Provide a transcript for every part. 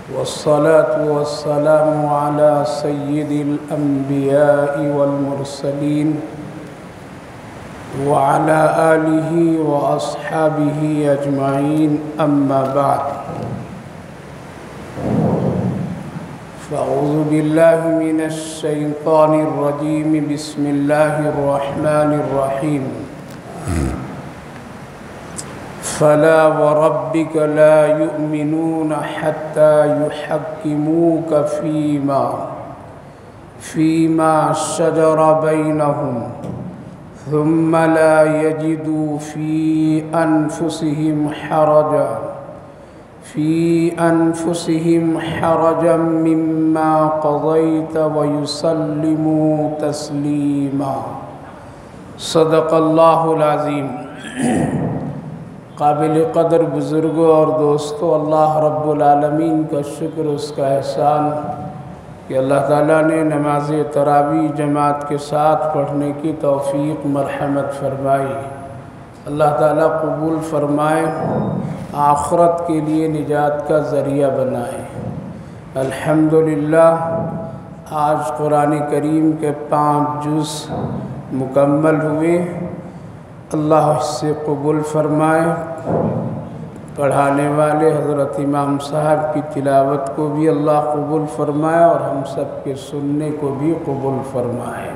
والصلاة والسلام على سيد الأنبياء والمرسلين وعلى آله وأصحابه أجمعين أما بعد فأعوذ بالله من الشيطان الرجيم بسم الله الرحمن الرحيم فلا وربك لا يؤمنون حتى يحكموك فيما شجر بينهم ثم لا يجدوا في أنفسهم حرجا مما قضيت ويسلموا تسليما صدق الله العظيم۔ قابل قدر بزرگوں اور دوستوں، اللہ رب العالمین کا شکر، اس کا احسان کہ اللہ تعالیٰ نے نماز تراویح جماعت کے ساتھ پڑھنے کی توفیق مرحمت فرمائی۔ اللہ تعالیٰ قبول فرمائے، آخرت کے لیے نجات کا ذریعہ بنائے۔ الحمدللہ آج قرآن کریم کے 5 جز مکمل ہوئے۔ اللہ اس سے قبول فرمائے۔ پڑھانے والے حضرت امام صاحب کی تلاوت کو بھی اللہ قبول فرمائے اور ہم سب کے سننے کو بھی قبول فرمائے۔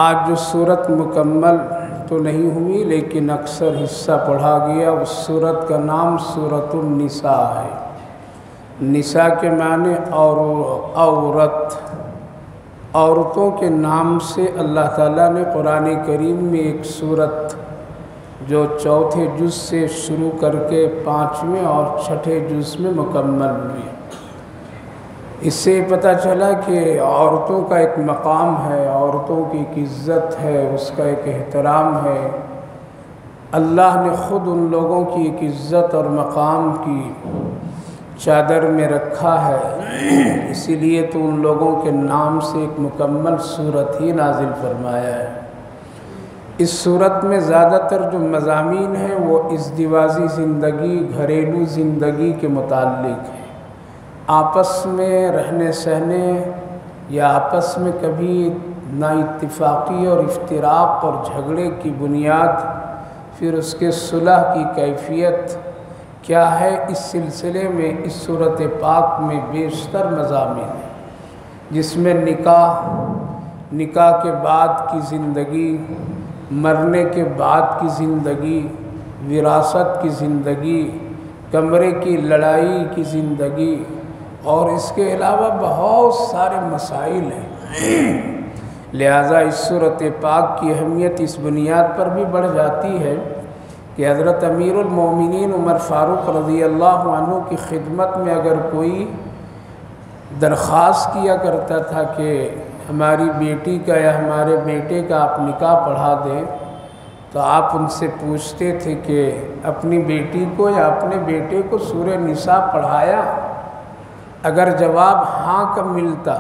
آج جو سورت مکمل تو نہیں ہوئی لیکن اکثر حصہ پڑھا گیا، اس سورت کا نام سورۃ النساء ہے۔ نساء کے معنی عورتوں کے نام سے اللہ تعالیٰ نے قرآن کریم میں ایک سورت جو 4 جز سے شروع کر کے 5ویں اور 6 جز میں مکمل ہوئی۔ اس سے پتہ چلا کہ عورتوں کا ایک مقام ہے، عورتوں کی ایک عزت ہے، اس کا ایک احترام ہے۔ اللہ نے خود ان لوگوں کی ایک عزت اور مقام کی چادر میں رکھا ہے، اسی لیے تو ان لوگوں کے نام سے ایک مکمل سورت ہی نازل فرمایا ہے۔ اس سورت میں زیادہ تر جو مضامین ہیں وہ ازدواجی زندگی، گھریلو زندگی کے متعلق ہیں۔ آپس میں رہنے سہنے یا آپس میں کبھی نا اتفاقی اور افتراق اور جھگڑے کی بنیاد، پھر اس کے صلح کی کیفیت کیا ہے، اس سلسلے میں اس سورۃ پاک میں بیشتر مضامین ہیں، جس میں نکاح کے بعد کی زندگی، مرنے کے بعد کی زندگی، وراثت کی زندگی، کمرے کی لڑائی کی زندگی، اور اس کے علاوہ بہت سارے مسائل ہیں۔ لہٰذا اس سورۃ پاک کی اہمیت اس بنیاد پر بھی بڑھ جاتی ہے کہ حضرت امیر المومنین عمر فاروق رضی اللہ عنہ کی خدمت میں اگر کوئی درخواست کیا کرتا تھا کہ ہماری بیٹی کا یا ہمارے بیٹے کا آپ نکاح پڑھا دیں، تو آپ ان سے پوچھتے تھے کہ اپنی بیٹی کو یا اپنے بیٹے کو سورہ نساء پڑھایا؟ اگر جواب ہاں کا ملتا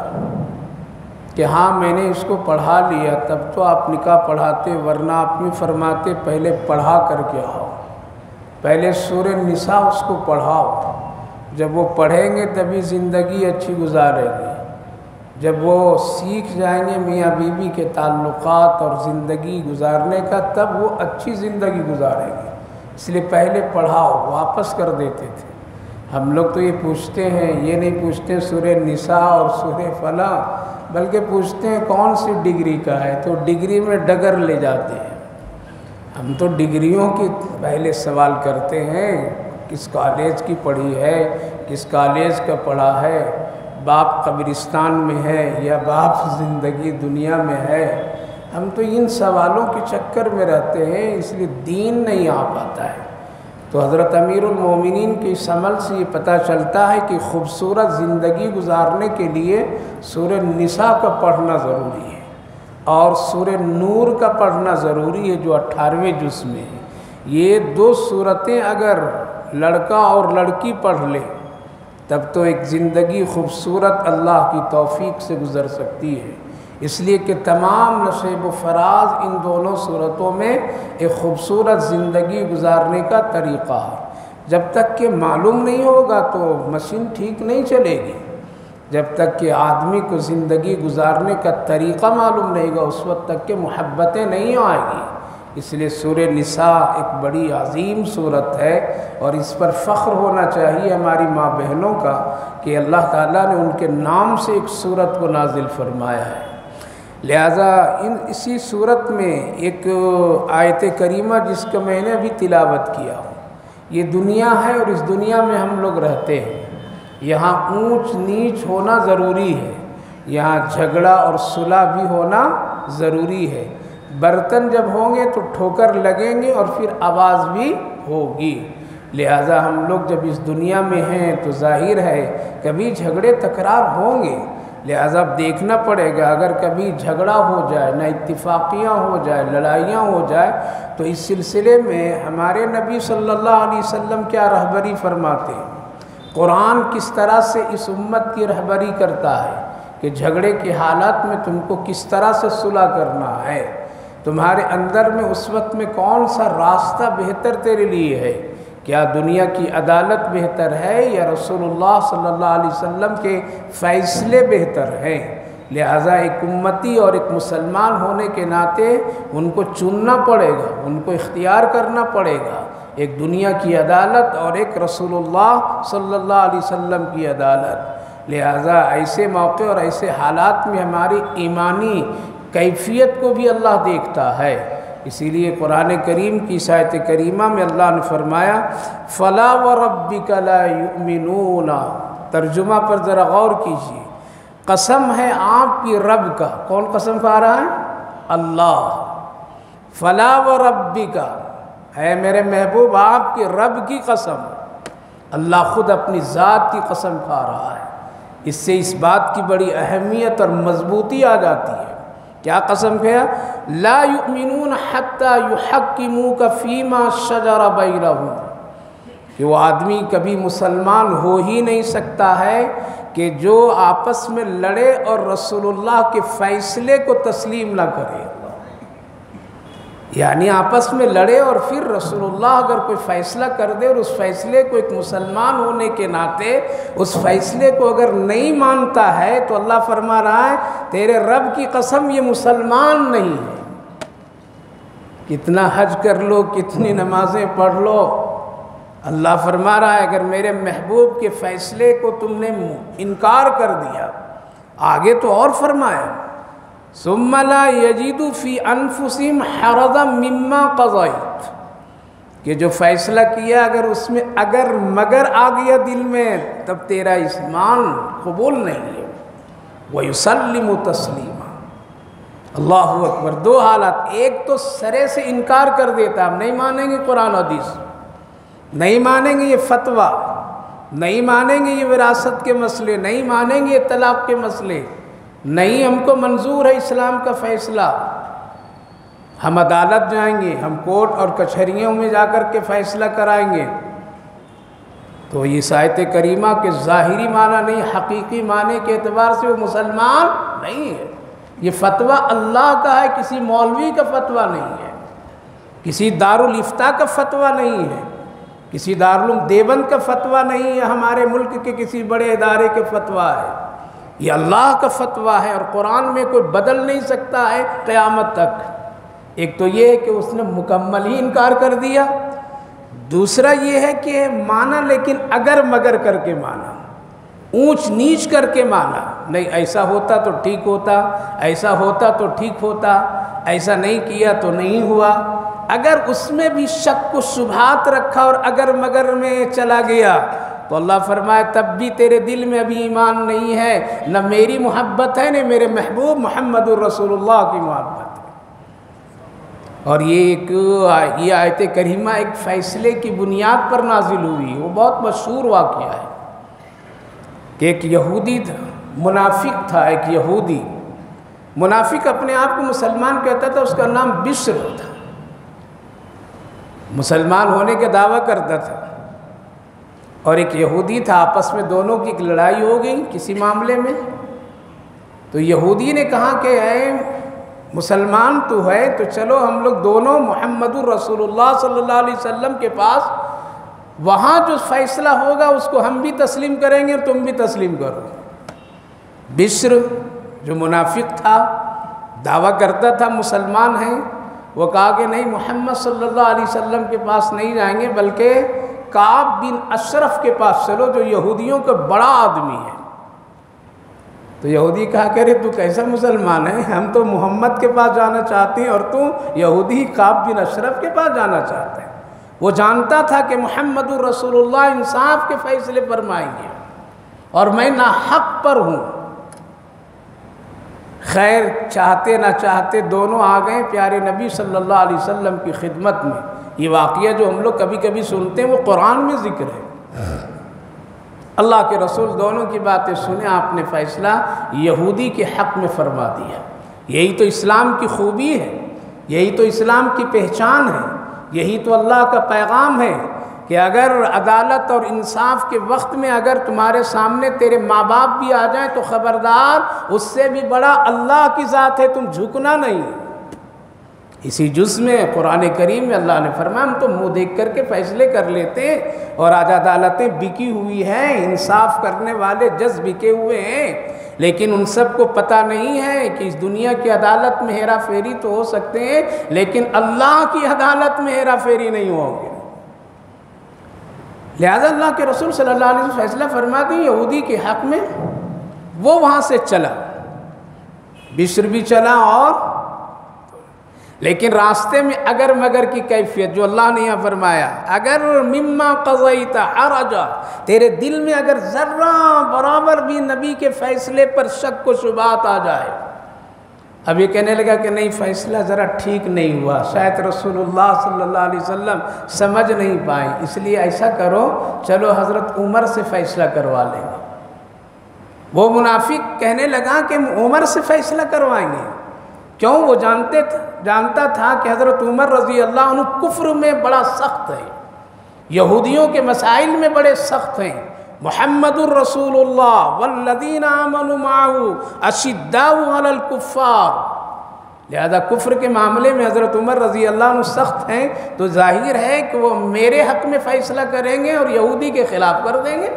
کہ ہاں میں نے اس کو پڑھا لیا، تب تو آپ نکاح پڑھاتے، ورنہ آپ میں فرماتے پہلے پڑھا کر کے آؤ، پہلے سورہ نساء اس کو پڑھاؤ۔ جب وہ پڑھیں گے تبھی زندگی اچھی گزاریں گے۔ جب وہ سیکھ جائیں گے میاں بیوی کے تعلقات اور زندگی گزارنے کا، تب وہ اچھی زندگی گزاریں گے۔ اس لیے پہلے پڑھاؤ، واپس کر دیتے تھے۔ ہم لوگ تو یہ پوچھتے ہیں، یہ نہیں پوچھتے سورہ نساء اور سورہ فلاں، بلکہ پوچھتے ہیں کون سی ڈگری کا ہے، تو ڈگری میں ڈگر لے جاتے ہیں۔ ہم تو ڈگریوں کی پہلے سوال کرتے ہیں، کس کالج کی پڑھی ہے، کس کالج کا پڑھا ہے، باپ قبرستان میں ہے یا باپ زندگی دنیا میں ہے۔ ہم تو ان سوالوں کے چکر میں رہتے ہیں، اس لیے دین نہیں آ پاتا ہے۔ تو حضرت امیر المومنین کی اس عمل سے یہ پتہ چلتا ہے کہ خوبصورت زندگی گزارنے کے لیے سورہ نساء کا پڑھنا ضروری ہے، اور سورہ نور کا پڑھنا ضروری ہے جو 18ویں جز میں ہے۔ یہ 2 سورتیں اگر لڑکا اور لڑکی پڑھ لے تب تو ایک زندگی خوبصورت اللہ کی توفیق سے گزر سکتی ہے۔ اس لیے کہ تمام نشیب و فراز ان دونوں صورتوں میں ایک خوبصورت زندگی گزارنے کا طریقہ ہے۔ جب تک کہ معلوم نہیں ہوگا تو مشین ٹھیک نہیں چلے گی، جب تک کہ آدمی کو زندگی گزارنے کا طریقہ معلوم نہیں ہوگا اس وقت تک کہ محبتیں نہیں آئیں گی۔ اس لیے سورہ نساء ایک بڑی عظیم صورت ہے اور اس پر فخر ہونا چاہیے ہماری ماں بہنوں کا کہ اللہ تعالیٰ نے ان کے نام سے ایک صورت کو نازل فرمایا ہے۔ لہٰذا اسی صورت میں ایک آیت کریمہ جس کا میں نے ابھی تلاوت کیا ہوں، یہ دنیا ہے اور اس دنیا میں ہم لوگ رہتے ہیں، یہاں اونچ نیچ ہونا ضروری ہے، یہاں جھگڑا اور صلح بھی ہونا ضروری ہے۔ برتن جب ہوں گے تو ٹھوکر لگیں گے اور پھر آواز بھی ہوگی، لہٰذا ہم لوگ جب اس دنیا میں ہیں تو ظاہر ہے کبھی جھگڑے تکرار ہوں گے، لہٰذا اب دیکھنا پڑے گا اگر کبھی جھگڑا ہو جائے، نہ اتفاقیاں ہو جائے، لڑائیاں ہو جائے، تو اس سلسلے میں ہمارے نبی صلی اللہ علیہ وسلم کیا رہبری فرماتے ہیں، قرآن کس طرح سے اس امت کی رہبری کرتا ہے کہ جھگڑے کے حالات میں تم کو کس طرح سے صلح کرنا ہے، تمہارے اندر میں اس وقت میں کون سا راستہ بہتر تیرے لیے ہے، کیا دنیا کی عدالت بہتر ہے یا رسول اللہ صلی اللہ علیہ وسلم کے فیصلے بہتر ہیں۔ لہٰذا ایک امتی اور ایک مسلمان ہونے کے ناطے ان کو چننا پڑے گا، ان کو اختیار کرنا پڑے گا، ایک دنیا کی عدالت اور ایک رسول اللہ صلی اللہ علیہ وسلم کی عدالت۔ لہٰذا ایسے موقع اور ایسے حالات میں ہماری ایمانی کیفیت کو بھی اللہ دیکھتا ہے، اسی لیے قرآن کریم کی آیت کریمہ میں اللہ نے فرمایا فَلَا وَرَبِّكَ لَا يُؤْمِنُونَ، ترجمہ پر ذرا غور کیجیے، قسم ہے آپ کی رب کا، کون قسم کھا رہا ہے؟ اللہ۔ فَلَا وَرَبِّكَ، اے میرے محبوب آپ کی رب کی قسم، اللہ خود اپنی ذات کی قسم کھا رہا ہے، اس سے اس بات کی بڑی اہمیت اور مضبوطی آ جاتی ہے۔ کیا قسم کھایا؟ لا یؤمنون حتی یحکموک فیما شجر بینہم، کہ وہ آدمی کبھی مسلمان ہو ہی نہیں سکتا ہے کہ جو آپس میں لڑے اور رسول اللہ کے فیصلے کو تسلیم نہ کرے، یعنی آپس میں لڑے اور پھر رسول اللہ اگر کوئی فیصلہ کر دے اور اس فیصلے کو ایک مسلمان ہونے کے ناطے اس فیصلے کو اگر نہیں مانتا ہے تو اللہ فرما رہا ہے تیرے رب کی قسم یہ مسلمان نہیں ہے۔ کتنا حج کر لو، کتنی نمازیں پڑھ لو، اللہ فرما رہا ہے اگر میرے محبوب کے فیصلے کو تم نے انکار کر دیا، آگے تو اور فرمایا ثم لا یجدوا فی انفسہم حرجا مما قضیت، کہ جو فیصلہ کیا اگر اس میں اگر مگر آ گیا دل میں تب تیرا ایمان قبول نہیں ہے، وَيُسَلِّمُ تَسْلِيمًا۔ اللہ اکبر، دو حالات، ایک تو سرے سے انکار کر دیتا، ہم نہیں مانیں گے قرآن حدیث، نہیں مانیں گے یہ فتویٰ، نہیں مانیں گے یہ وراثت کے مسئلے، نہیں مانیں گے یہ طلاق کے مسئلے، نہیں ہم کو منظور ہے اسلام کا فیصلہ، ہم عدالت جائیں گے، ہم کورٹ اور کچہریوں میں جا کر کے فیصلہ کرائیں گے، تو یہ آیت کریمہ کے ظاہری معنی نہیں، حقیقی معنی کے اعتبار سے وہ مسلمان نہیں ہے۔ یہ فتویٰ اللہ کا ہے، کسی مولوی کا فتویٰ نہیں ہے، کسی دارالافتاء کا فتویٰ نہیں ہے، کسی دارالعلوم دیوبند کا فتویٰ نہیں ہے، ہمارے ملک کے کسی بڑے ادارے کے فتویٰ ہے، یہ اللہ کا فتویٰ ہے اور قرآن میں کوئی بدل نہیں سکتا ہے قیامت تک۔ ایک تو یہ ہے کہ اس نے مکمل ہی انکار کر دیا، دوسرا یہ ہے کہ مانا لیکن اگر مگر کر کے مانا، اونچ نیچ کر کے مانا، نہیں ایسا ہوتا تو ٹھیک ہوتا، ایسا ہوتا تو ٹھیک ہوتا، ایسا نہیں کیا تو نہیں ہوا، اگر اس میں بھی شک و شبہات رکھا اور اگر مگر میں چلا گیا تو اللہ فرمائے تب بھی تیرے دل میں ابھی ایمان نہیں ہے، نہ میری محبت ہے نہ میرے محبوب محمد الرسول اللہ کی محبت ہے۔ اور یہ آیت کریمہ ایک فیصلے کی بنیاد پر نازل ہوئی، وہ بہت مشہور واقعہ ہے کہ ایک یہودی تھا، منافق تھا، ایک یہودی منافق اپنے آپ کو مسلمان کہتا تھا، اس کا نام بشر تھا، مسلمان ہونے کا دعویٰ کرتا تھا، اور ایک یہودی تھا، آپس میں دونوں کی ایک لڑائی ہو گئی کسی معاملے میں، تو یہودی نے کہا کہ اے مسلمان تو ہے تو چلو ہم لوگ دونوں محمد الرسول اللہ صلی اللہ علیہ وسلم کے پاس، وہاں جو فیصلہ ہوگا اس کو ہم بھی تسلیم کریں گے اور تم بھی تسلیم کرو۔ بشر جو منافق تھا، دعویٰ کرتا تھا مسلمان ہیں، وہ کہا کہ نہیں، محمد صلی اللہ علیہ وسلم کے پاس نہیں جائیں گے بلکہ کعب بن اشرف کے پاس چلو جو یہودیوں کا بڑا آدمی ہے۔ تو یہودی کہا کہ تو کیسا مسلمان ہے، ہم تو محمد کے پاس جانا چاہتے ہیں اور تو یہودی کعب بن اشرف کے پاس جانا چاہتے ہیں۔ وہ جانتا تھا کہ محمد الرسول اللہ انصاف کے فیصلے فرمائیں گے اور میں ناحق پر ہوں۔ خیر چاہتے نہ چاہتے دونوں آ گئے پیارے نبی صلی اللہ علیہ وسلم کی خدمت میں۔ یہ واقعہ جو ہم لوگ کبھی کبھی سنتے ہیں وہ قرآن میں ذکر ہے۔ اللہ کے رسول دونوں کی باتیں سنے، آپ نے فیصلہ یہودی کے حق میں فرما دیا۔ یہی تو اسلام کی خوبی ہے، یہی تو اسلام کی پہچان ہے، یہی تو اللہ کا پیغام ہے کہ اگر عدالت اور انصاف کے وقت میں اگر تمہارے سامنے تیرے ماں باپ بھی آ جائیں تو خبردار، اس سے بھی بڑا اللہ کی ذات ہے، تم جھکنا نہیں۔ اسی جز میں قرآن کریم میں اللہ نے فرمایا ہم تو منہ دیکھ کر کے فیصلے کر لیتے ہیں، اور آج عدالتیں بکی ہوئی ہیں، انصاف کرنے والے جج بکے ہوئے ہیں، لیکن ان سب کو پتہ نہیں ہے کہ اس دنیا کی عدالت میں ہیرا پھیری تو ہو سکتے ہیں لیکن اللہ کی عدالت میں ہیرا پھیری نہیں ہوگی۔ لہذا اللہ کے رسول صلی اللہ علیہ وسلم فیصلہ فرماتے ہیں یہودی کے حق میں۔ وہ وہاں سے چلا، بشر بھی چلا، اور لیکن راستے میں اگر مگر کی کیفیت جو اللہ نے یہاں فرمایا، اگر مما قضیت حرجا، تیرے دل میں اگر ذرہ برابر بھی نبی کے فیصلے پر شک و شبہات آ جائے، اب یہ کہنے لگا کہ نہیں فیصلہ ذرا ٹھیک نہیں ہوا، شاید رسول اللہ صلی اللہ علیہ وسلم سمجھ نہیں پائیں، اس لیے ایسا کرو چلو حضرت عمر سے فیصلہ کروا لیں گے۔ وہ منافق کہنے لگا کہ عمر سے فیصلہ کروائیں گے، کیوں؟ وہ جانتا تھا کہ حضرت عمر رضی اللہ عنہ کفر میں بڑا سخت ہے، یہودیوں کے مسائل میں بڑے سخت ہیں۔ محمد الرسول اللہ والذین آمنوا معہ اشداء علی الکفار، لہذا کفر کے معاملے میں حضرت عمر رضی اللہ عنہ سخت ہیں، تو ظاہر ہے کہ وہ میرے حق میں فیصلہ کریں گے اور یہودی کے خلاف کر دیں گے۔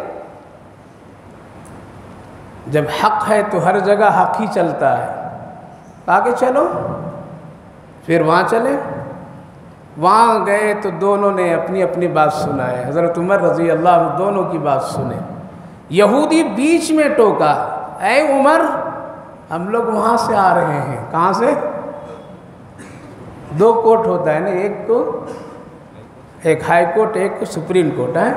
جب حق ہے تو ہر جگہ حق ہی چلتا ہے۔ کہا کہ چلو پھر وہاں چلے، وہاں گئے تو دونوں نے اپنی اپنی بات سنائے، حضرت عمر رضی اللہ عنہ دونوں کی بات سنے۔ یہودی بیچ میں ٹوکا، اے عمر ہم لوگ وہاں سے آ رہے ہیں۔ کہاں سے؟ دو کورٹ ہوتا ہے نا، ایک ہائی کورٹ، ایک سپریم کورٹ ہے۔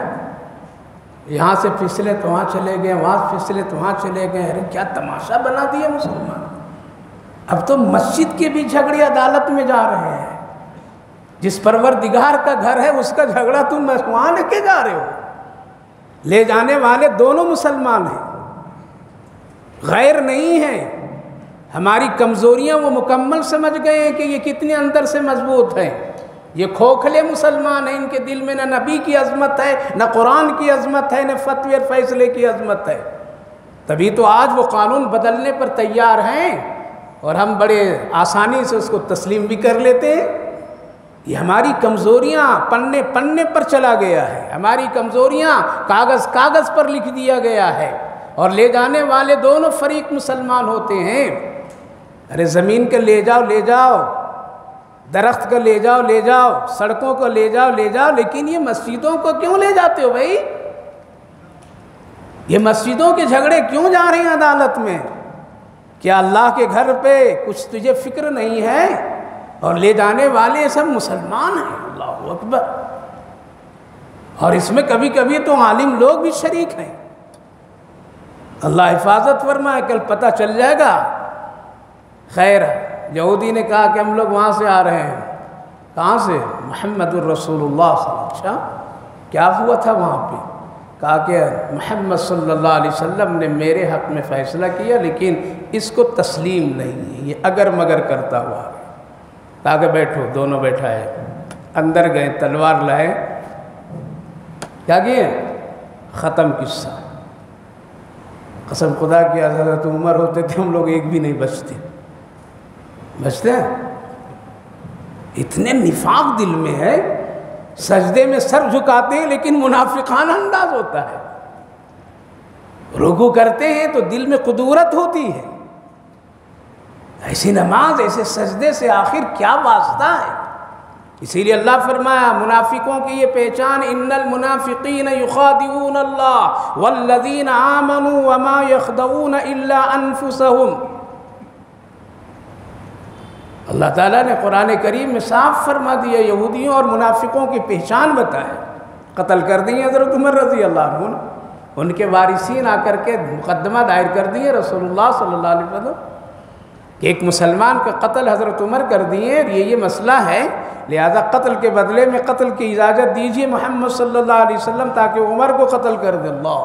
یہاں سے پھسلے تو وہاں چلے گئے، وہاں پھسلے تو وہاں چلے گئے۔ ارے کیا تماشا بنا دیا مسلمان، اب تو مسجد کے بھی جھگڑے عدالت میں جا رہے ہیں۔ جس پروردگار کا گھر ہے اس کا جھگڑا تم وہاں لے کے جا رہے ہو۔ لے جانے والے دونوں مسلمان ہیں، غیر نہیں ہیں۔ ہماری کمزوریاں وہ مکمل سمجھ گئے ہیں کہ یہ کتنے اندر سے مضبوط ہیں۔ یہ کھوکھلے مسلمان ہیں، ان کے دل میں نہ نبی کی عظمت ہے، نہ قرآن کی عظمت ہے، نہ فتوی اور فیصلے کی عظمت ہے۔ تبھی تو آج وہ قانون بدلنے پر تیار ہیں اور ہم بڑے آسانی سے اس کو تسلیم بھی کر لیتے ہیں۔ یہ ہماری کمزوریاں پنے پر چلا گیا ہے، ہماری کمزوریاں کاغذ پر لکھ دیا گیا ہے، اور لے جانے والے دونوں فریق مسلمان ہوتے ہیں۔ ارے زمین کا لے جاؤ، درخت کا لے جاؤ، سڑکوں کو لے جاؤ، لیکن یہ مسجدوں کو کیوں لے جاتے ہو بھائی؟ یہ مسجدوں کے جھگڑے کیوں جا رہے ہیں عدالت میں؟ کیا اللہ کے گھر پہ کچھ تجھے فکر نہیں ہے؟ اور لے جانے والے سب مسلمان ہیں، اللہ اکبر۔ اور اس میں کبھی کبھی تو عالم لوگ بھی شریک ہیں۔ اللہ حفاظت فرمائے، کل پتہ چل جائے گا۔ خیر یہودی نے کہا کہ ہم لوگ وہاں سے آ رہے ہیں۔ کہاں سے؟ محمد الرسول اللہ صلی اللہ علیہ وسلم۔ اچھا کیا ہوا تھا وہاں پہ؟ کہا کہ محمد صلی اللہ علیہ وسلم نے میرے حق میں فیصلہ کیا لیکن اس کو تسلیم نہیں ہے، یہ اگر مگر کرتا ہوا۔ کہا کہ بیٹھو، دونوں بیٹھائے، اندر گئے، تلوار لائے، کیا کیے؟ ختم قصہ، قسم خدا کی حضرت عمر ہوتے تھے ہم لوگ ایک بھی نہیں بچتے ہیں. اتنے نفاق دل میں ہے، سجدے میں سر جھکاتے ہیں لیکن منافقانہ انداز ہوتا ہے. رکوع کرتے ہیں تو دل میں قدورت ہوتی ہے. ایسی نماز، ایسے سجدے سے آخر کیا واسطہ ہے؟ اسی لیے اللہ فرمایا منافقوں کی یہ پہچان، ان المنافقین یخادعون اللہ والذین آمنوا وما یخدعون الا انفسهم. اللہ تعالیٰ نے قرآن کریم میں صاف فرما دیا، یہودیوں اور منافقوں کی پہچان بتائے. قتل کر دیے حضرت عمر رضی اللہ عنہ، ان کے وارثین آ کر کے مقدمہ دائر کر دیے رسول اللہ صلی اللہ علیہ وسلم کہ ایک مسلمان کا قتل حضرت عمر کر دیے، یہ مسئلہ ہے، لہذا قتل کے بدلے میں قتل کی اجازت دیجیے محمد صلی اللہ علیہ وسلم تاکہ عمر کو قتل کر دے. اللہ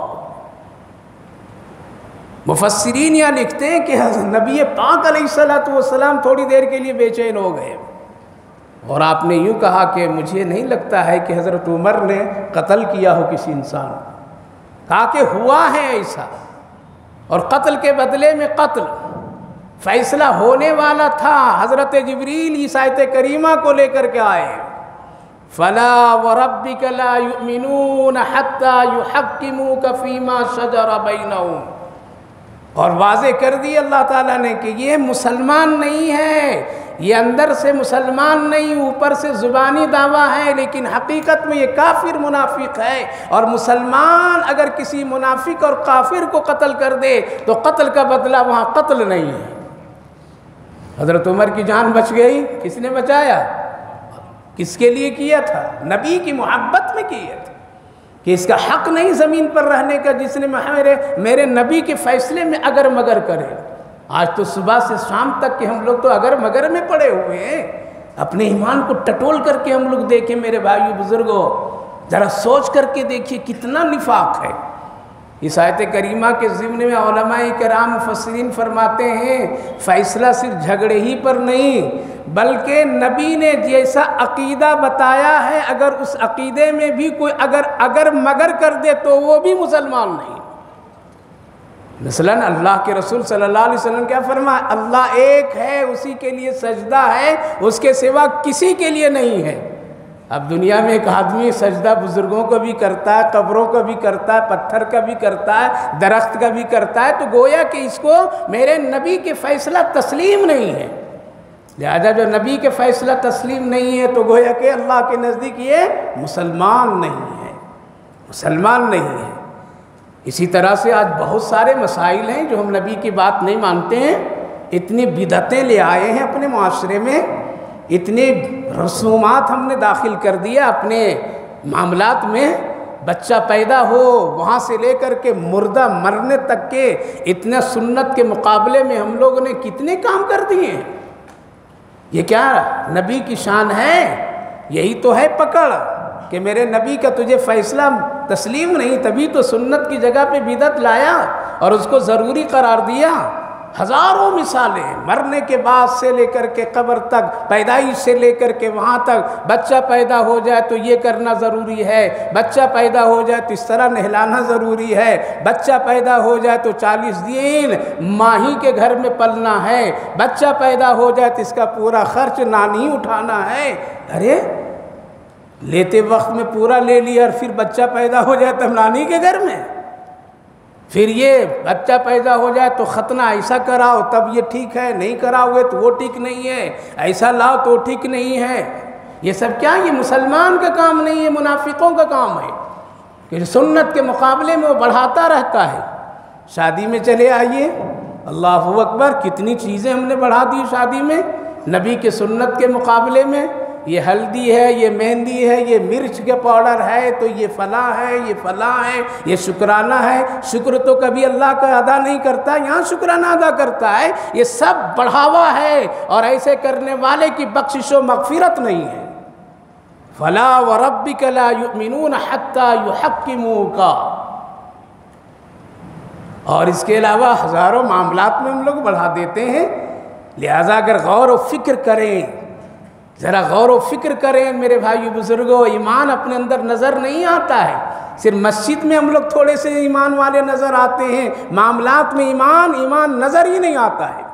مفسرین یہاں لکھتے ہیں کہ نبی پاک علیہ السلام تھوڑی دیر کے لیے بے چین ہو گئے اور آپ نے یوں کہا کہ مجھے نہیں لگتا ہے کہ حضرت عمر نے قتل کیا ہو کسی انسان کو. کہا کہ ہوا ہے ایسا، اور قتل کے بدلے میں قتل فیصلہ ہونے والا تھا. حضرت جبریل اس آیت کریمہ کو لے کر کے آئے، فَلَا وَرَبِّكَ لَا يُؤْمِنُونَ حَتَّى يُحَكِّمُوكَ فِي مَا شَجَرَ بَيْنَهُمْ. اور واضح کر دی اللہ تعالیٰ نے کہ یہ مسلمان نہیں ہے، یہ اندر سے مسلمان نہیں، اوپر سے زبانی دعویٰ ہے، لیکن حقیقت میں یہ کافر منافق ہے. اور مسلمان اگر کسی منافق اور کافر کو قتل کر دے تو قتل کا بدلہ وہاں قتل نہیں ہے. حضرت عمر کی جان بچ گئی، کس نے بچایا؟ کس کے لیے کیا تھا؟ نبی کی محبت میں کیا تھا کہ اس کا حق نہیں زمین پر رہنے کا جس نے میرے نبی کے فیصلے میں اگر مگر کرے. آج تو صبح سے شام تک کہ ہم لوگ تو اگر مگر میں پڑے ہوئے ہیں. اپنے ایمان کو ٹٹول کر کے ہم لوگ دیکھیں میرے بھائیو بزرگوں، ذرا سوچ کر کے دیکھیے کتنا نفاق ہے. اس آیت کریمہ کے ضمن میں علماء کرام مفسرین فرماتے ہیں فیصلہ صرف جھگڑے ہی پر نہیں بلکہ نبی نے جیسا عقیدہ بتایا ہے اگر اس عقیدے میں بھی کوئی اگر مگر کر دے تو وہ بھی مسلمان نہیں. مثلاً اللہ کے رسول صلی اللہ علیہ وسلم کیا فرمایا؟ اللہ ایک ہے، اسی کے لیے سجدہ ہے، اس کے سوا کسی کے لیے نہیں ہے. اب دنیا میں ایک آدمی سجدہ بزرگوں کو بھی کرتا ہے، قبروں کو بھی کرتا ہے، پتھر کا بھی کرتا ہے، درخت کا بھی کرتا ہے، تو گویا کہ اس کو میرے نبی کے فیصلہ تسلیم نہیں ہے. لہذا جو نبی کے فیصلہ تسلیم نہیں ہے تو گویا کہ اللہ کے نزدیک یہ مسلمان نہیں ہے، مسلمان نہیں ہے. اسی طرح سے آج بہت سارے مسائل ہیں جو ہم نبی کی بات نہیں مانتے ہیں. اتنی بدعتیں لے آئے ہیں اپنے معاشرے میں، اتنی رسومات ہم نے داخل کر دیا اپنے معاملات میں. بچہ پیدا ہو وہاں سے لے کر کے مردہ مرنے تک کے اتنے سنت کے مقابلے میں ہم لوگوں نے کتنے کام کر دیے ہیں. یہ کیا نبی کی شان ہے؟ یہی تو ہے پکڑ کہ میرے نبی کا تجھے فیصلہ تسلیم نہیں، تبھی تو سنت کی جگہ پہ بدعت لایا اور اس کو ضروری قرار دیا. ہزاروں مثالیں، مرنے کے بعد سے لے کر کے قبر تک، پیدائش سے لے کر کے وہاں تک. بچہ پیدا ہو جائے تو یہ کرنا ضروری ہے، بچہ پیدا ہو جائے تو اس طرح نہلانا ضروری ہے، بچہ پیدا ہو جائے تو 40 دن ماہی کے گھر میں پلنا ہے، بچہ پیدا ہو جائے تو اس کا پورا خرچ نانی اٹھانا ہے. ارے لیتے وقت میں پورا لے لیا اور پھر بچہ پیدا ہو جائے تب نانی کے گھر میں، پھر یہ بچہ پیدا ہو جائے تو ختنہ ایسا کراؤ تب یہ ٹھیک ہے، نہیں کراؤ تو وہ ٹھیک نہیں ہے، ایسا لاؤ تو ٹھیک نہیں ہے. یہ سب کیا؟ یہ مسلمان کا کام نہیں ہے، منافقوں کا کام ہے کہ سنت کے مقابلے میں وہ بڑھاتا رہتا ہے. شادی میں چلے آئیے، اللہ اکبر، کتنی چیزیں ہم نے بڑھا دی شادی میں نبی کے سنت کے مقابلے میں. یہ ہلدی ہے، یہ مہندی ہے، یہ مرچ کے پاؤڈر ہے، تو یہ فلاں ہے، یہ فلاں ہے، یہ شکرانہ ہے. شکر تو کبھی اللہ کا ادا نہیں کرتا، یہاں شکرانہ ادا کرتا ہے. یہ سب بڑھاوا ہے اور ایسے کرنے والے کی بخشش و مغفرت نہیں ہے. فَلَا وَرَبِّكَ لَا يُؤْمِنُونَ حَتَّى يُحَكِّمُوكَ. اور اس کے علاوہ ہزاروں معاملات میں ہم لوگ بڑھا دیتے ہیں. لہذا اگر غور و فکر کریں، ذرا غور و فکر کریں میرے بھائی بزرگوں، ایمان اپنے اندر نظر نہیں آتا ہے. صرف مسجد میں ہم لوگ تھوڑے سے ایمان والے نظر آتے ہیں، معاملات میں ایمان نظر ہی نہیں آتا ہے۔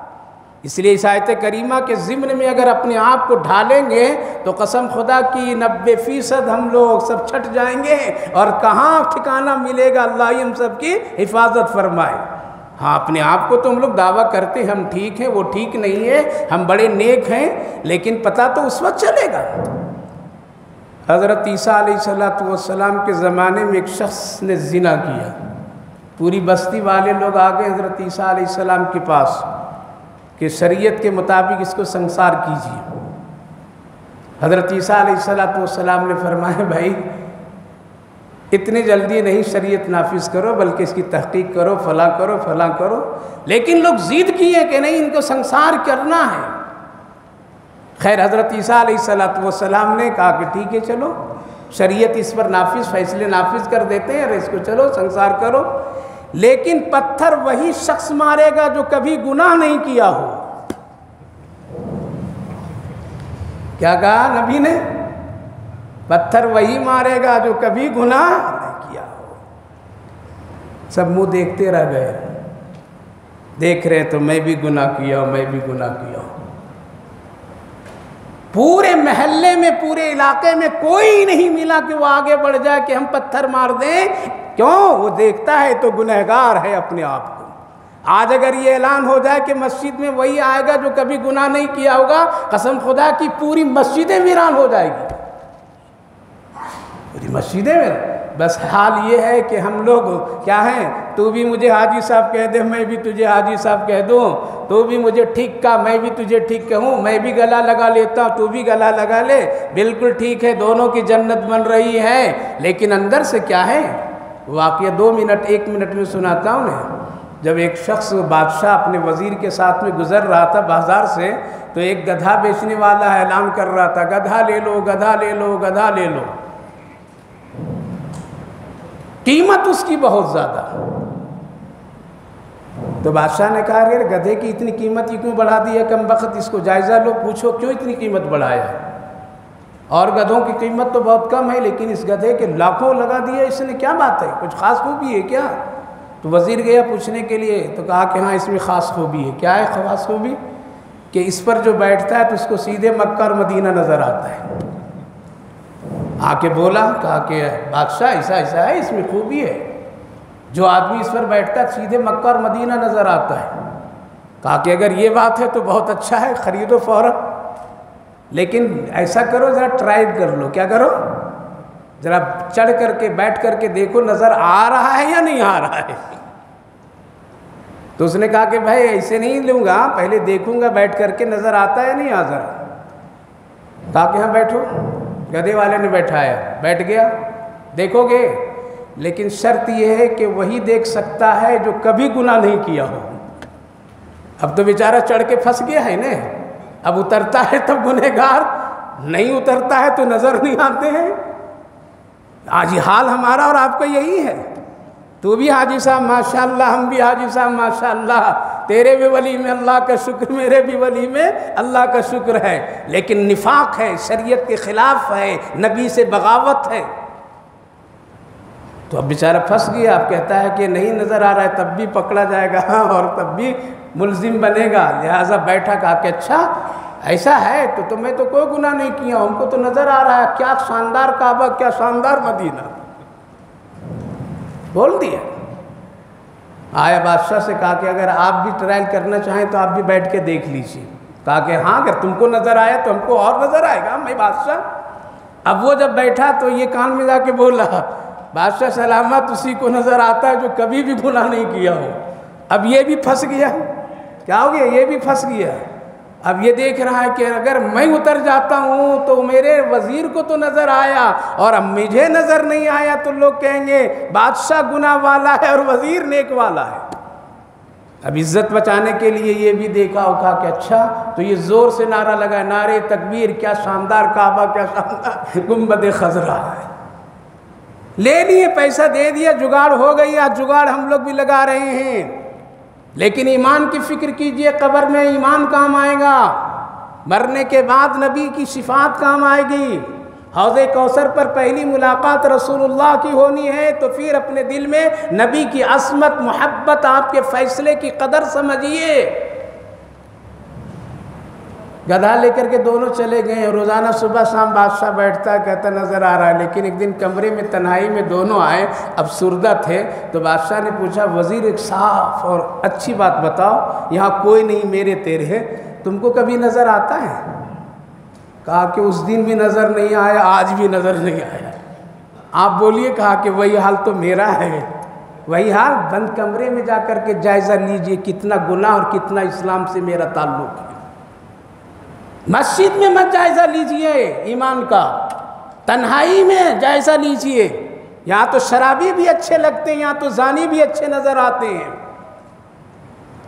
اس لیے اس آیت کریمہ کے ضمن میں اگر اپنے آپ کو ڈھالیں گے تو قسم خدا کی 90% ہم لوگ سب چھٹ جائیں گے، اور کہاں ٹھکانہ ملے گا، اللہ ہی ہم سب کی حفاظت فرمائے۔ ہاں اپنے آپ کو تو ہم لوگ دعویٰ کرتے ہیں ہم ٹھیک ہیں، وہ ٹھیک نہیں ہے، ہم بڑے نیک ہیں، لیکن پتہ تو اس وقت چلے گا۔ حضرت عیسیٰ علیہ السلام کے زمانے میں ایک شخص نے زنا کیا، پوری بستی والے لوگ آ گئے حضرت عیسیٰ علیہ السلام کے پاس کہ شریعت کے مطابق اس کو سنسار کیجیے۔ حضرت عیسیٰ علیہ السلام نے فرمایا بھائی اتنی جلدی نہیں شریعت نافذ کرو، بلکہ اس کی تحقیق کرو، فلاں کرو فلاں کرو۔ لیکن لوگ ضد کیے کہ نہیں ان کو سنسار کرنا ہے۔ خیر حضرت عیسیٰ علیہ السلام نے کہا کہ ٹھیک ہے چلو شریعت اس پر فیصلے نافذ کر دیتے ہیں، اور اس کو چلو سنسار کرو، لیکن پتھر وہی شخص مارے گا جو کبھی گناہ نہیں کیا ہو۔ کیا کہا نبی نے؟ پتھر وہی مارے گا جو کبھی گناہ نہیں کیا ہو۔ سب منہ دیکھتے رہ گئے، دیکھ رہے تو میں بھی گناہ کیا ہوں، میں بھی گناہ کیا ہوں۔ پورے محلے میں، پورے علاقے میں کوئی نہیں ملا کہ وہ آگے بڑھ جائے کہ ہم پتھر مار دیں۔ کیوں؟ وہ دیکھتا ہے تو گنہگار ہے اپنے آپ کو۔ آج اگر یہ اعلان ہو جائے کہ مسجد میں وہی آئے گا جو کبھی گناہ نہیں کیا ہوگا، قسم خدا کی پوری مسجدیں ویران ہو جائے گی، پوری مسجدیں میں۔ بس حال یہ ہے کہ ہم لوگ کیا ہیں، تو بھی مجھے حاجی صاحب کہہ دے، میں بھی تجھے حاجی صاحب کہہ دوں، تو بھی مجھے ٹھیک کہا، میں بھی تجھے ٹھیک کہوں، میں بھی گلا لگا لیتا ہوں، تو بھی گلا لگا لے، بالکل ٹھیک ہے، دونوں کی جنت بن رہی ہے۔ لیکن اندر سے کیا ہے؟ واقعہ 1 منٹ میں سناتا ہوں نا۔ جب ایک شخص بادشاہ اپنے وزیر کے ساتھ میں گزر رہا تھا بازار سے، تو ایک گدھا بیچنے والا اعلان کر رہا تھا، گدھا لے لو، گدھا لے لو، گدھا لے لو۔ قیمت اس کی بہت زیادہ۔ تو بادشاہ نے کہا کہ گدھے کی اتنی قیمت کیوں بڑھا دی ہے کم بخت، اس کو جائزہ لو، پوچھو کیوں اتنی قیمت بڑھایا ہے۔ اور گدھوں کی قیمت تو بہت کم ہے، لیکن اس گدھے کے لاکھوں لگا دیے، اس نے کیا بات ہے، کچھ خاص خوبی ہے کیا؟ تو وزیر گیا پوچھنے کے لیے، تو کہا کہ ہاں اس میں خاص خوبی ہے۔ کیا ہے خاص خوبی؟ کہ اس پر جو بیٹھتا ہے تو اس کو سیدھے مکہ اور مدینہ نظر آتا ہے۔ آ کے بولا، کہا کہ بادشاہ ایسا ہے، اس میں خوبی ہے، جو آدمی اس پر بیٹھتا ہے سیدھے مکہ اور مدینہ نظر آتا ہے۔ کہا کہ اگر یہ بات ہے تو بہت اچھا ہے، خریدو فوراً، لیکن ایسا کرو ذرا ٹرائی کر لو۔ کیا کرو؟ ذرا چڑھ کر کے بیٹھ کر کے دیکھو نظر آ رہا ہے یا نہیں آ رہا ہے۔ تو اس نے کہا کہ بھائی ایسے نہیں لوں گا، پہلے دیکھوں گا بیٹھ کر کے نظر آتا ہے نہیں آ ذرا۔ کہا کہ ہاں بیٹھو۔ گدھے والے نے بیٹھایا، بیٹھ گیا، دیکھو گے، لیکن شرط یہ ہے کہ وہی دیکھ سکتا ہے جو کبھی گناہ نہیں کیا ہو۔ اب تو بیچارہ چڑھ کے پھنس گیا ہے نا، اب اترتا ہے تب گنہگار، نہیں اترتا ہے تو نظر نہیں آتے ہیں۔ آج یہ حال ہمارا اور آپ کا یہی ہے۔ تو بھی حاجی صاحب ماشاءاللہ، ہم بھی حاجی صاحب ماشاءاللہ، تیرے بھی ولی میں اللہ کا شکر، میرے بھی ولی میں اللہ کا شکر ہے، لیکن نفاق ہے، شریعت کے خلاف ہے، نبی سے بغاوت ہے۔ تو اب بیچارہ پھنس گیا، اب کہتا ہے کہ نہیں نظر آ رہا ہے، تب بھی پکڑا جائے گا اور تب بھی ملزم بنے گا، لہٰذا بیٹھا۔ کہا کہ اچھا ایسا ہے تو میں تو کوئی گناہ نہیں کیا، ہم کو تو نظر آ رہا ہے، کیا شاندار کعبہ، کیا شاندار مدینہ، بول دیا۔ آیا بادشاہ سے، کہا کہ اگر آپ بھی ٹرائل کرنا چاہیں تو آپ بھی بیٹھ کے دیکھ لیجیے۔ کہا کہ ہاں اگر تم کو نظر آیا تو ہم کو اور نظر آئے گا، میں بادشاہ۔ اب وہ جب بیٹھا تو یہ کان میں جا کے بولا، بادشاہ سلامت اسی کو نظر آتا ہے جو کبھی بھی گناہ نہیں کیا ہو۔ اب یہ بھی پھنس گیا، کیا ہو گیا؟ یہ بھی پھنس گیا۔ اب یہ دیکھ رہا ہے کہ اگر میں اتر جاتا ہوں تو میرے وزیر کو تو نظر آیا، اور اب مجھے نظر نہیں آیا تو لوگ کہیں گے بادشاہ گناہ والا ہے اور وزیر نیک والا ہے۔ اب عزت بچانے کے لیے یہ بھی دیکھا اور کہا کہ اچھا، تو یہ زور سے نعرہ لگا، نعرے تکبیر، کیا شاندار کعبہ، کیا شاندار گنبد خضرا ہے۔ لے لیے، پیسہ دے دیا، جگاڑ ہو گئی۔ آج جگاڑ ہم لوگ بھی لگا رہے ہیں، لیکن ایمان کی فکر کیجئے، قبر میں ایمان کام آئے گا، مرنے کے بعد نبی کی شفاعت کام آئے گی، حوض کوثر پر پہلی ملاقات رسول اللہ کی ہونی ہے تو پھر اپنے دل میں نبی کی عظمت، محبت، آپ کے فیصلے کی قدر سمجھیے۔ گدھا لے کر کے دونوں چلے گئے، روزانہ صبح شام بادشاہ بیٹھتا کہتا نظر آ رہا ہے، لیکن ایک دن کمرے میں تنہائی میں دونوں آئے، افسردہ تھے، تو بادشاہ نے پوچھا وزیر ایک صاف اور اچھی بات بتاؤ، یہاں کوئی نہیں میرے تیرے ہے، تم کو کبھی نظر آتا ہے؟ کہا کہ اس دن بھی نظر نہیں آیا، آج بھی نظر نہیں آیا۔ آپ بولیے، کہا کہ وہی حال تو میرا ہے، وہی حال۔ بند کمرے میں جا کر کے جائزہ لیجئے کتنا گناہ اور کتنا اسلام سے میرا تعلق ہے۔ مسجد میں مت جائزہ لیجئے ایمان کا، تنہائی میں جائزہ لیجئے۔ یہاں تو شرابی بھی اچھے لگتے ہیں، یہاں تو زانی بھی اچھے نظر آتے ہیں۔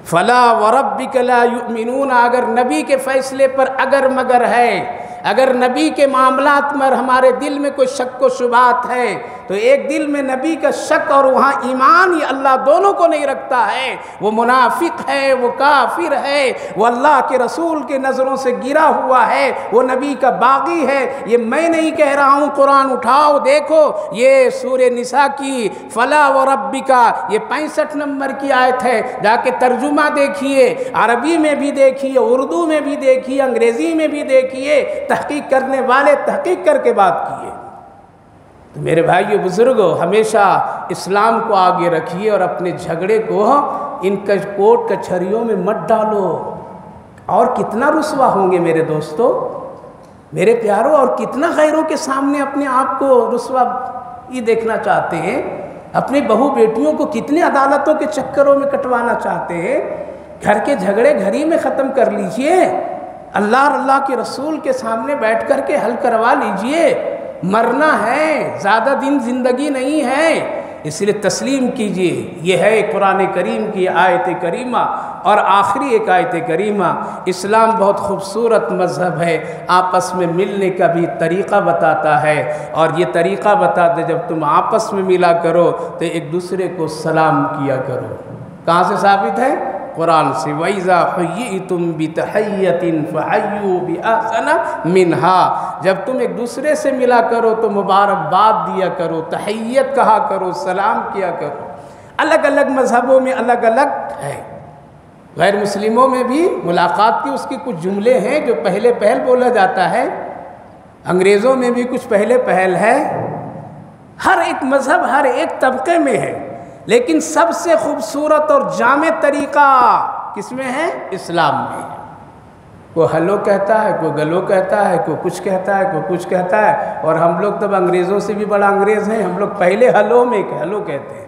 فلا وربک لا یؤمنون، اگر نبی کے فیصلے پر اگر مگر ہے، اگر نبی کے معاملات میں ہمارے دل میں کوئی شک و شبہات ہے تو ایک دل میں نبی کا شک اور وہاں ایمان، یہ اللہ دونوں کو نہیں رکھتا ہے، وہ منافق ہے، وہ کافر ہے، وہ اللہ کے رسول کے نظروں سے گرا ہوا ہے، وہ نبی کا باغی ہے۔ یہ میں نہیں کہہ رہا ہوں، قرآن اٹھاؤ دیکھو، یہ سورہ نساء کی فلا وربک، یہ 65 نمبر کی آیت ہے، جا کے ترجمہ دیکھیے، عربی میں بھی دیکھیے، اردو میں بھی دیکھیے، انگریزی میں بھی دیکھیے، تحقیق کرنے والے تحقیق کر کے بات کیے۔ تو میرے بھائیو بزرگوں، ہمیشہ اسلام کو آگے رکھیے اور اپنے جھگڑے کو ان کوٹ کچہریوں میں مت ڈالو۔ اور کتنا رسوا ہوں گے میرے دوستو، میرے پیاروں، اور کتنا غیروں کے سامنے اپنے آپ کو رسوا یہ دیکھنا چاہتے ہیں، اپنے بہو بیٹیوں کو کتنے عدالتوں کے چکروں میں کٹوانا چاہتے ہیں۔ گھر کے جھگڑے گھر ہی میں ختم کر لیجئے، اللہ اور اللہ کے رسول کے سامنے بیٹھ کر کے حل کروا لیجئے۔ مرنا ہے، زیادہ دن زندگی نہیں ہے، اس لیے تسلیم کیجئے۔ یہ ہے قرآن کریم کی آیت کریمہ، اور آخری ایک آیت کریمہ۔ اسلام بہت خوبصورت مذہب ہے، آپس میں ملنے کا بھی طریقہ بتاتا ہے، اور یہ طریقہ بتاتے جب تم آپس میں ملا کرو تو ایک دوسرے کو سلام کیا کرو۔ کہاں سے ثابت ہے؟ قرآن سے۔ وَإِذَا حُيِّئْتُمْ بِتَحِيَّةٍ فَحَيُّوا بِأَحْسَنَ مِنْهَا، جب تم ایک دوسرے سے ملا کرو تو مبارکباد دیا کرو، تحیت کہا کرو، سلام کیا کرو۔ الگ الگ مذہبوں میں الگ الگ ہے، غیر مسلموں میں بھی ملاقات کی اس کی کچھ جملے ہیں جو پہلے پہل بولا جاتا ہے، انگریزوں میں بھی کچھ پہلے پہل ہے، ہر ایک مذہب ہر ایک طبقے میں ہے، لیکن سب سے خوبصورت اور جامع طریقہ کس میں ہے؟ اسلام میں ہے۔ کوئی ہلو کہتا ہے، کوئی گلو کہتا ہے، کوئی کچھ کہتا ہے، کوئی کچھ کہتا ہے، اور ہم لوگ تب انگریزوں سے بھی بڑا انگریز ہیں، ہم لوگ پہلے ہلو میں ہلو کہتے ہیں۔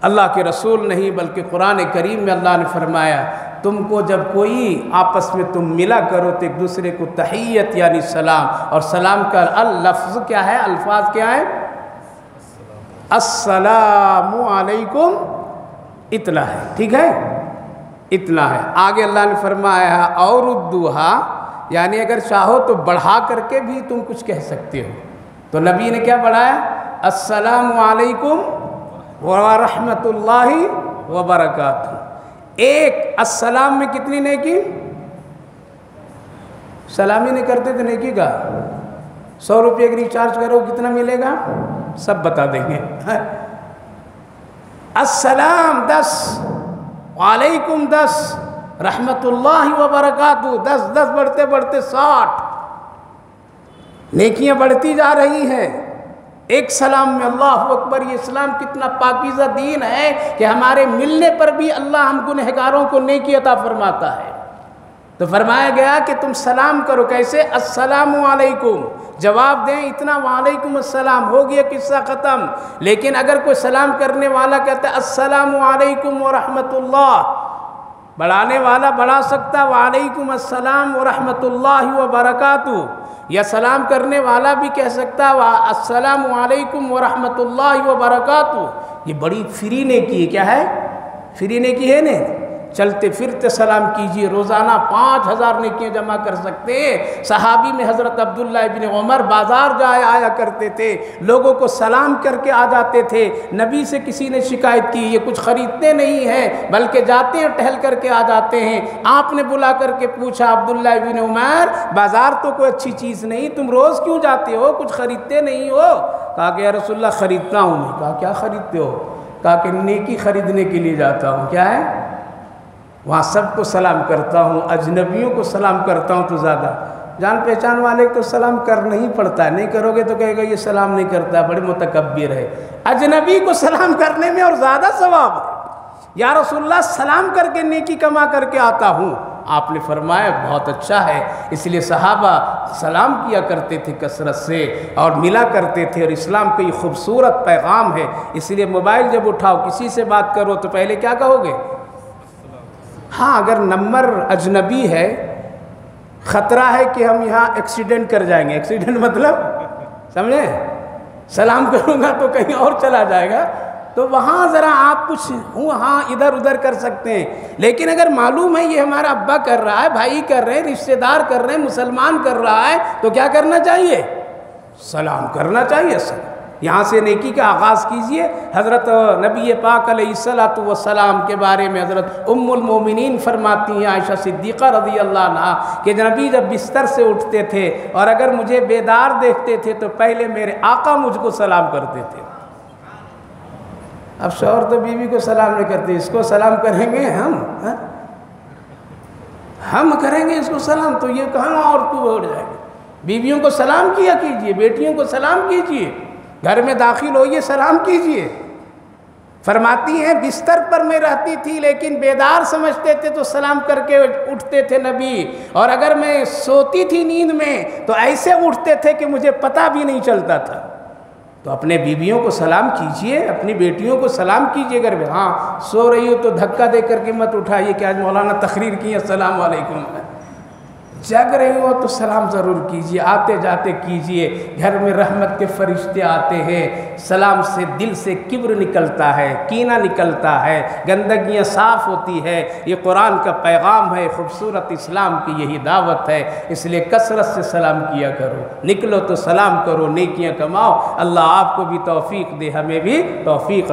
اللہ کے رسول نہیں بلکہ قرآن کریم میں اللہ نے فرمایا تم کو جب کوئی آپس میں تم ملا کرو تو ایک دوسرے کو تحیت یعنی سلام، اور سلام کا لفظ کیا ہے، الفاظ کیا ہے؟ السلام علیکم، اتنا ہے، ٹھیک ہے، اتنا ہے۔ آگے اللہ نے فرمایا اور ردوہا، یعنی اگر چاہو تو بڑھا کر کے بھی تم کچھ کہہ سکتے ہو، تو نبی نے کیا بڑھایا؟ السلام علیکم ورحمۃ اللہ وبرکاتہ۔ ایک السلام میں کتنی نیکی؟ سلامی نہیں کرتے تو نیکی کا 100 روپے کی ریچارج کرو کتنا ملے گا؟ سب بتا دیں گے۔ السلام 10، وعلیکم 10، رحمت اللہ وبرکاتہ 10، 10 بڑھتے بڑھتے 60، نیکیاں بڑھتی جا رہی ہیں ایک سلام میں۔ اللہ اکبر! یہ اسلام کتنا پاکیزہ دین ہے کہ ہمارے ملنے پر بھی اللہ ہم گنہگاروں کو نیکی عطا فرماتا ہے۔ تو فرمایا گیا کہ تم سلام کرو، کیسے؟ السلام علیکم، جواب دیں اتنا وعلیکم السلام، ہو گیا قصہ ختم۔ لیکن اگر کوئی سلام کرنے والا کہتا ہے السلام علیکم ورحمۃ اللہ، بڑھانے والا بڑھا سکتا وعلیکم السلام ورحمۃ اللہ وبرکاتہ، یا سلام کرنے والا بھی کہہ سکتا السلام علیکم ورحمۃ اللہ وبرکاتہ۔ یہ بڑی فری نیکی ہے، کیا ہے؟ فری نیکی ہے نا، چلتے پھرتے سلام کیجئے، روزانہ 5000 نیکیاں جمع کر سکتے ہیں۔ صحابی میں حضرت عبداللہ ابن عمر بازار آیا کرتے تھے، لوگوں کو سلام کر کے آ جاتے تھے۔ نبی سے کسی نے شکایت کی یہ کچھ خریدتے نہیں ہیں بلکہ جاتے ہیں ٹہل کر کے آ جاتے ہیں۔ آپ نے بلا کر کے پوچھا عبداللہ ابن عمر بازار تو کوئی اچھی چیز نہیں، تم روز کیوں جاتے ہو، کچھ خریدتے نہیں ہو؟ کہا کہ یا رسول اللہ خریدتا ہوں میں۔ کہا کیا خریدتے ہو؟ کہا کہ نیکی خریدنے کے لیے جاتا ہوں۔ کیا ہے؟ وہاں سب کو سلام کرتا ہوں، اجنبیوں کو سلام کرتا ہوں تو زیادہ، جان پہچان والے کو سلام کرنا ہی پڑتا ہے، نہیں کرو گے تو کہے گا یہ سلام نہیں کرتا، بڑے متکبر ہے۔ اجنبی کو سلام کرنے میں اور زیادہ ثواب ہے۔ یا رسول اللہ سلام کر کے نیکی کما کر کے آتا ہوں۔ آپ نے فرمایا بہت اچھا ہے۔ اس لیے صحابہ سلام کیا کرتے تھے کثرت سے اور ملا کرتے تھے، اور اسلام کا یہ خوبصورت پیغام ہے۔ اس لیے موبائل جب اٹھاؤ کسی سے بات کرو تو پہلے کیا کہو گے؟ ہاں اگر نمبر اجنبی ہے، خطرہ ہے کہ ہم یہاں ایکسیڈنٹ کر جائیں گے۔ ایکسیڈنٹ مطلب سمجھیں، سلام کروں گا تو کہیں اور چلا جائے گا، تو وہاں ذرا آپ کچھ ہاں ادھر ادھر کر سکتے ہیں۔ لیکن اگر معلوم ہے یہ ہمارا ابا کر رہا ہے، بھائی کر رہے ہیں، رشتہ دار کر رہے ہیں، مسلمان کر رہا ہے، تو کیا کرنا چاہیے؟ سلام کرنا چاہیے۔ یہاں سے نیکی کا آغاز کیجئے۔ حضرت نبی پاک علیہ السلام کے بارے میں حضرت ام المومنین فرماتی ہیں عائشہ صدیقہ رضی اللہ عنہا کہ نبی جب بستر سے اٹھتے تھے اور اگر مجھے بیدار دیکھتے تھے تو پہلے میرے آقا مجھ کو سلام کرتے تھے۔ اب شوہر تو بیوی کو سلام نہیں کرتے، اس کو سلام کریں گے ہم کریں گے اس کو سلام، تو یہ کہاں اور کو اڑ جائے گا۔ بیویوں کو سلام کیا کیجئے، بیٹیوں کو سلام کیجئے، گھر میں داخل ہوئیے سلام کیجئے۔ فرماتی ہیں بستر پر میں رہتی تھی لیکن بیدار سمجھتے تھے تو سلام کر کے اٹھتے تھے نبی، اور اگر میں سوتی تھی نیند میں تو ایسے اٹھتے تھے کہ مجھے پتہ بھی نہیں چلتا تھا۔ تو اپنے بیویوں کو سلام کیجئے، اپنی بیٹیوں کو سلام کیجئے۔ اگر ہاں سو رہی ہو تو دھکا دے کر کے مت اٹھائیے کہ آج مولانا تقریر کی السلام علیکم۔ جگ رہی ہو تو سلام ضرور کیجئے، آتے جاتے کیجئے۔ گھر میں رحمت کے فرشتے آتے ہیں، سلام سے دل سے کبر نکلتا ہے، کینہ نکلتا ہے، گندگیاں صاف ہوتی ہے۔ یہ قرآن کا پیغام ہے، خوبصورت اسلام کی یہی دعوت ہے۔ اس لیے کثرت سے سلام کیا کرو، نکلو تو سلام کرو، نیکیاں کماؤ۔ اللہ آپ کو بھی توفیق دے، ہمیں بھی توفیق